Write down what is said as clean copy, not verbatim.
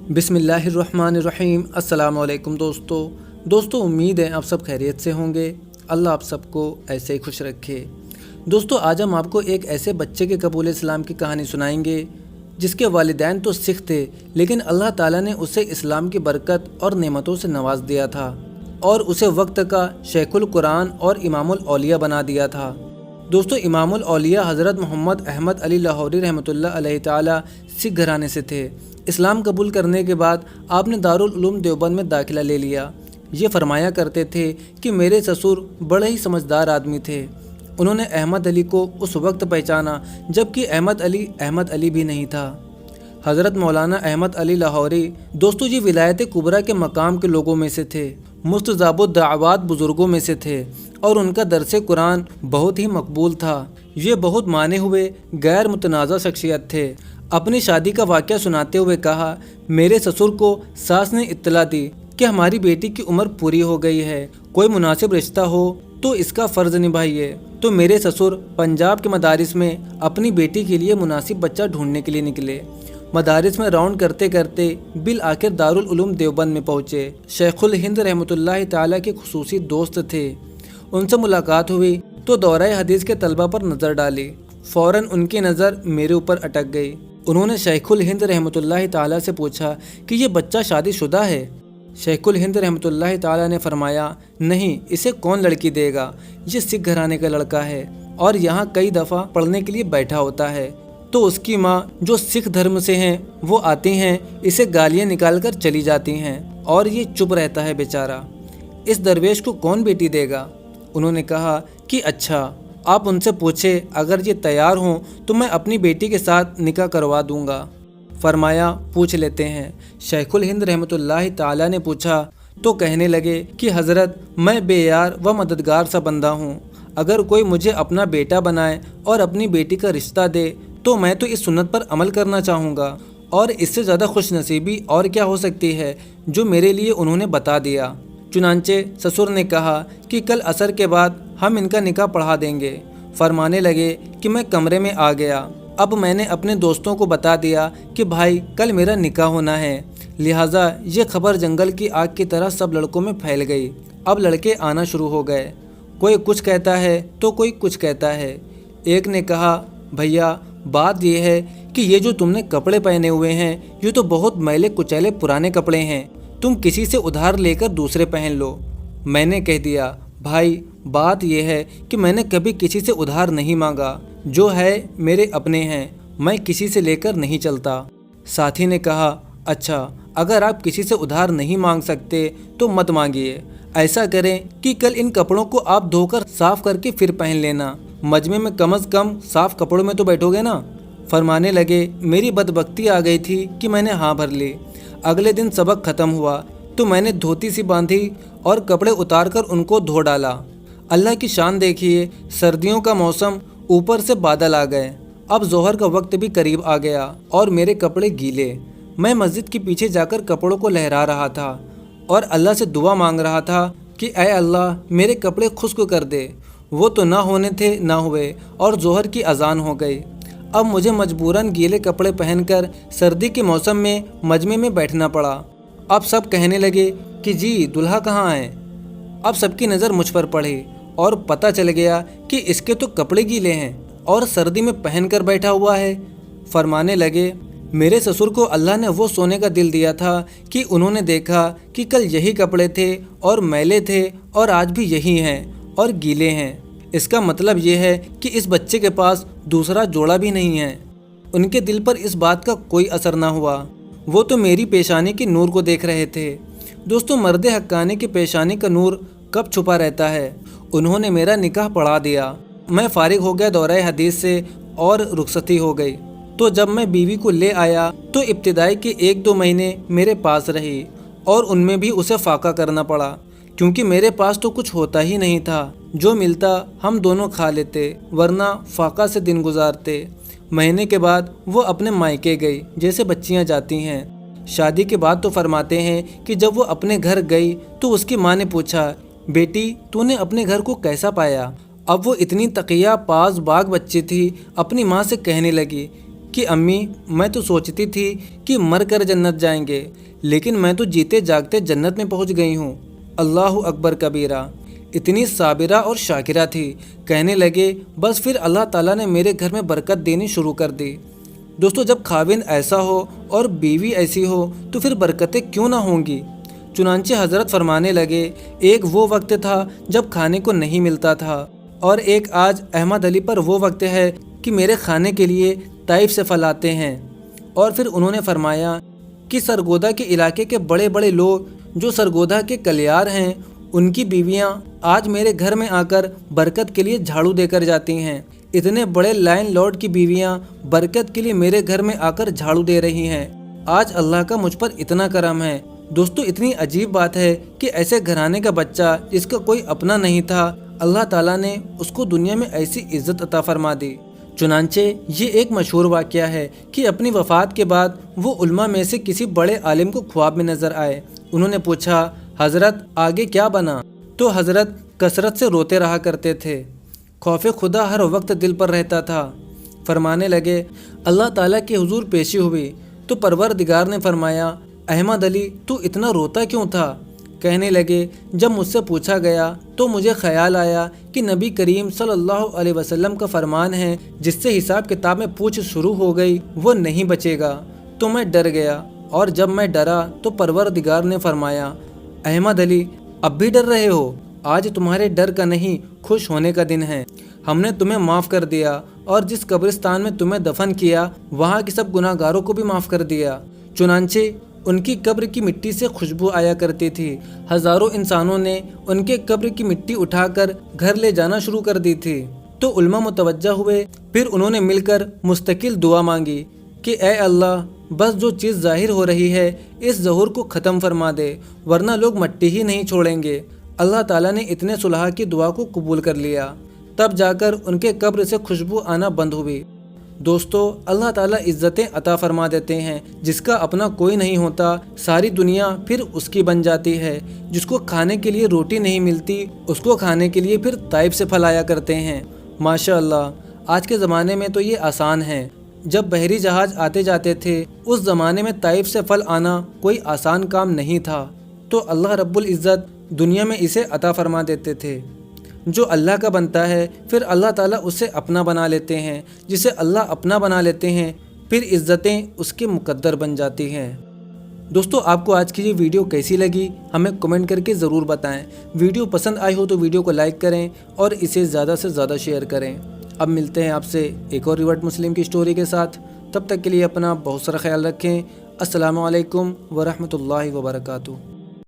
बिस्मिल्लाहिर्रहमानिर्रहीम। अस्सलाम वालेकुम दोस्तों उम्मीद है आप सब खैरियत से होंगे। अल्लाह आप सबको ऐसे ही खुश रखे। दोस्तों आज हम आपको एक ऐसे बच्चे के कबूल इस्लाम की कहानी सुनाएंगे जिसके वालिदैन तो सिख थे, लेकिन अल्लाह ताला ने उसे इस्लाम की बरकत और नेमतों से नवाज दिया था और उसे वक्त का शेखुल कुरान और इमामुल औलिया बना दिया था। दोस्तों इमामुल औलिया हज़रत मोहम्मद अहमद अली लाहौरी रहमतुल्लाह अलैहि ताला सिख घराने से थे। इस्लाम कबूल करने के बाद आपने दारुल उलूम देवबंद में दाखिला ले लिया। ये फरमाया करते थे कि मेरे ससुर बड़े ही समझदार आदमी थे। उन्होंने अहमद अली को उस वक्त पहचाना जबकि अहमद अली भी नहीं था। हज़रत मौलाना अहमद अली लाहौरी दोस्तों ये विलायत कुबरा के मकाम के लोगों में से थे, मुस्तजाबुद दाअवात बुज़ुर्गों में से थे और उनका दरसे कुरान बहुत ही मकबूल था। ये बहुत माने हुए गैर मुतनाज़ा शख्सियत थे। अपनी शादी का वाक़या सुनाते हुए कहा, मेरे ससुर को सास ने इत्तला दी कि हमारी बेटी की उम्र पूरी हो गई है, कोई मुनासिब रिश्ता हो तो इसका फ़र्ज़ निभाइए। तो मेरे ससुर पंजाब के मदारिस में अपनी बेटी के लिए मुनासिब बच्चा ढूंढने के लिए निकले। मदारिस में राउंड करते करते बिल आखिर दारुल उलूम देवबंद में पहुँचे। शेखुल हिंद रहमतुल्लाह ताला के खुसूसी दोस्त थे। उनसे मुलाकात हुई तो दौराए हदीस के तलबा पर नज़र डाली। फ़ौरन उनकी नज़र मेरे ऊपर अटक गई। उन्होंने शेखुल हिंद रहमतुल्लाह ताला से पूछा कि ये बच्चा शादीशुदा है। शेखुल हिंद रहमतुल्लाह ताला ने फरमाया, नहीं, इसे कौन लड़की देगा, ये सिख घराने का लड़का है और यहाँ कई दफ़ा पढ़ने के लिए बैठा होता है। तो उसकी माँ जो सिख धर्म से हैं वो आती हैं, इसे गालियाँ निकाल कर चली जाती हैं और ये चुप रहता है बेचारा। इस दरवेश को कौन बेटी देगा? उन्होंने कहा कि अच्छा, आप उनसे पूछे, अगर ये तैयार हों तो मैं अपनी बेटी के साथ निकाह करवा दूंगा। फरमाया, पूछ लेते हैं। शेखुल हिंद रहमतुल्लाह ताला ने पूछा तो कहने लगे कि हज़रत, मैं बेयार व मददगार सा बंदा हूँ। अगर कोई मुझे अपना बेटा बनाए और अपनी बेटी का रिश्ता दे तो मैं तो इस सुन्नत पर अमल करना चाहूँगा, और इससे ज़्यादा खुश नसीबी और क्या हो सकती है जो मेरे लिए उन्होंने बता दिया। चुनांचे ससुर ने कहा कि कल असर के बाद हम इनका निकाह पढ़ा देंगे। फरमाने लगे कि मैं कमरे में आ गया। अब मैंने अपने दोस्तों को बता दिया कि भाई कल मेरा निकाह होना है, लिहाजा ये खबर जंगल की आग की तरह सब लड़कों में फैल गई। अब लड़के आना शुरू हो गए, कोई कुछ कहता है तो कोई कुछ कहता है। एक ने कहा, भैया बात यह है कि ये जो तुमने कपड़े पहने हुए हैं ये तो बहुत मैले कुचैले पुराने कपड़े हैं, तुम किसी से उधार लेकर दूसरे पहन लो। मैंने कह दिया, भाई बात यह है कि मैंने कभी किसी से उधार नहीं मांगा, जो है मेरे अपने हैं, मैं किसी से लेकर नहीं चलता। साथी ने कहा, अच्छा, अगर आप किसी से उधार नहीं मांग सकते तो मत मांगिए। ऐसा करें कि कल इन कपड़ों को आप धोकर साफ करके फिर पहन लेना, मजमे में कम से कम साफ कपड़ों में तो बैठोगे ना। फरमाने लगे, मेरी बदबख्ती आ गई थी कि मैंने हाँ भर ली। अगले दिन सबक ख़त्म हुआ तो मैंने धोती सी बांधी और कपड़े उतारकर उनको धो डाला। अल्लाह की शान देखिए, सर्दियों का मौसम, ऊपर से बादल आ गए। अब जोहर का वक्त भी करीब आ गया और मेरे कपड़े गीले। मैं मस्जिद के पीछे जाकर कपड़ों को लहरा रहा था और अल्लाह से दुआ मांग रहा था कि ऐ अल्लाह मेरे कपड़े खुश्क कर दे। वो तो ना होने थे ना हुए और जोहर की अजान हो गई। अब मुझे मजबूरन गीले कपड़े पहनकर सर्दी के मौसम में मजमे में बैठना पड़ा। अब सब कहने लगे कि जी दुल्हा कहाँ है। अब सबकी नज़र मुझ पर पड़ी और पता चल गया कि इसके तो कपड़े गीले हैं और सर्दी में पहन कर बैठा हुआ है। फरमाने लगे, मेरे ससुर को अल्लाह ने वो सोने का दिल दिया था कि उन्होंने देखा कि कल यही कपड़े थे और मैले थे और आज भी यही हैं और गीले हैं। इसका मतलब ये है कि इस बच्चे के पास दूसरा जोड़ा भी नहीं है। उनके दिल पर इस बात का कोई असर ना हुआ, वो तो मेरी पेशानी के नूर को देख रहे थे। दोस्तों मर्द हक्कानी की पेशानी का नूर कब छुपा रहता है। उन्होंने मेरा निकाह पढ़ा दिया। मैं फारिग हो गया दौराए हदीस से और रुखसती हो गई। तो जब मैं बीवी को ले आया तो इब्तिदाई के 1-2 महीने मेरे पास रही और उनमें भी उसे फाका करना पड़ा, क्योंकि मेरे पास तो कुछ होता ही नहीं था। जो मिलता हम दोनों खा लेते, वरना फाका से दिन गुजारते। महीने के बाद वो अपने मायके गई, जैसे बच्चियां जाती हैं। शादी के बाद तो फरमाते हैं कि जब वो अपने घर गई तो उसकी माँ ने पूछा, बेटी तूने अपने घर को कैसा पाया। अब वो इतनी तकिया पास बाग बच्ची थी, अपनी माँ से कहने लगी کہ امی میں تو سوچتی تھی کہ مر کر جنت جائیں گے، لیکن میں تو جیتے جاگتے جنت میں پہنچ گئی ہوں۔ اللہ اکبر کبیرہ۔ اتنی صابرہ اور شاکرہ تھی، کہنے لگے بس پھر اللہ تعالیٰ نے میرے گھر میں برکت دینی شروع کر دی۔ دوستو جب خاوند ایسا ہو اور بیوی ایسی ہو تو پھر برکتیں کیوں نہ ہوں گی۔ چنانچہ حضرت فرمانے لگے ایک وہ وقت تھا جب کھانے کو نہیں ملتا تھا، اور ایک آج احمد علی پر وہ وقت ہے کہ میرے کھانے کے لیے طائف سے پھل آتے ہیں۔ اور پھر انہوں نے فرمایا کہ سرگودا کے علاقے کے بڑے بڑے لوگ جو سرگودا کے کلیار ہیں، ان کی بیویاں آج میرے گھر میں آ کر برکت کے لیے جھاڑو دے کر جاتی ہیں۔ اتنے بڑے لائن لارڈ کی بیویاں برکت کے لیے میرے گھر میں آ کر جھاڑو دے رہی ہیں۔ آج اللہ کا مجھ پر اتنا کرم ہے۔ دوستو اتنی عجیب بات ہے کہ ایسے گھرانے کا بچہ جس کا کوئی اپنا نہیں تھا، اللہ تعالیٰ نے اس کو دنیا میں ایسی عزت عطا فرما دی۔ چنانچہ یہ ایک مشہور واقعہ ہے کہ اپنی وفات کے بعد وہ علماء میں سے کسی بڑے عالم کو خواب میں نظر آئے۔ انہوں نے پوچھا حضرت آگے کیا بنا؟ تو حضرت کثرت سے روتے رہا کرتے تھے، خوف خدا ہر وقت دل پر رہتا تھا۔ فرمانے لگے اللہ تعالیٰ کے حضور پیشی ہوئی تو پروردگار نے فرمایا احمد علی تو اتنا روتا کیوں تھا؟ کہنے لگے جب مجھ سے پوچھا گیا تو مجھے خیال آیا کہ نبی کریم صلی اللہ علیہ وسلم کا فرمان ہے جس سے حساب کتاب میں پوچھ شروع ہو گئی وہ نہیں بچے گا، تو میں ڈر گیا، اور جب میں ڈرا تو پروردگار نے فرمایا احمد علی اب بھی ڈر رہے ہو؟ آج تمہارے ڈر کا نہیں خوش ہونے کا دن ہے، ہم نے تمہیں معاف کر دیا، اور جس قبرستان میں تمہیں دفن کیا وہاں کے سب گناہ گاروں کو بھی معاف کر دیا۔ چنانچہ ان کی قبر کی مٹی سے خوشبو آیا کرتی تھی، ہزاروں انسانوں نے ان کے قبر کی مٹی اٹھا کر گھر لے جانا شروع کر دی تھی۔ تو علماء متوجہ ہوئے، پھر انہوں نے مل کر مستقل دعا مانگی کہ اے اللہ بس جو چیز ظاہر ہو رہی ہے اس ظہور کو ختم فرما دے، ورنہ لوگ مٹی ہی نہیں چھوڑیں گے۔ اللہ تعالیٰ نے اتنے صلح کی دعا کو قبول کر لیا، تب جا کر ان کے قبر سے خوشبو آنا بند ہوئی۔ دوستو اللہ تعالیٰ عزتیں عطا فرما دیتے ہیں، جس کا اپنا کوئی نہیں ہوتا ساری دنیا پھر اس کی بن جاتی ہے۔ جس کو کھانے کے لیے روٹی نہیں ملتی اس کو کھانے کے لیے پھر طائف سے پھل آیا کرتے ہیں۔ ماشاءاللہ آج کے زمانے میں تو یہ آسان ہے، جب بحری جہاز آتے جاتے تھے اس زمانے میں طائف سے پھل آنا کوئی آسان کام نہیں تھا، تو اللہ رب العزت دنیا میں اسے عطا فرما دیتے تھے۔ جو اللہ کا بنتا ہے پھر اللہ تعالیٰ اسے اپنا بنا لیتے ہیں، جسے اللہ اپنا بنا لیتے ہیں پھر عزتیں اس کے مقدر بن جاتی ہیں۔ دوستو آپ کو آج کی یہ ویڈیو کیسی لگی ہمیں کمنٹ کر کے ضرور بتائیں۔ ویڈیو پسند آئی ہو تو ویڈیو کو لائک کریں اور اسے زیادہ سے زیادہ شیئر کریں۔ اب ملتے ہیں آپ سے ایک اور ریورٹ مسلم کی سٹوری کے ساتھ، تب تک کے لیے اپنا بہت سارا خیال رکھیں۔ السلام علیکم ورحمۃ اللہ وبرکاتہ۔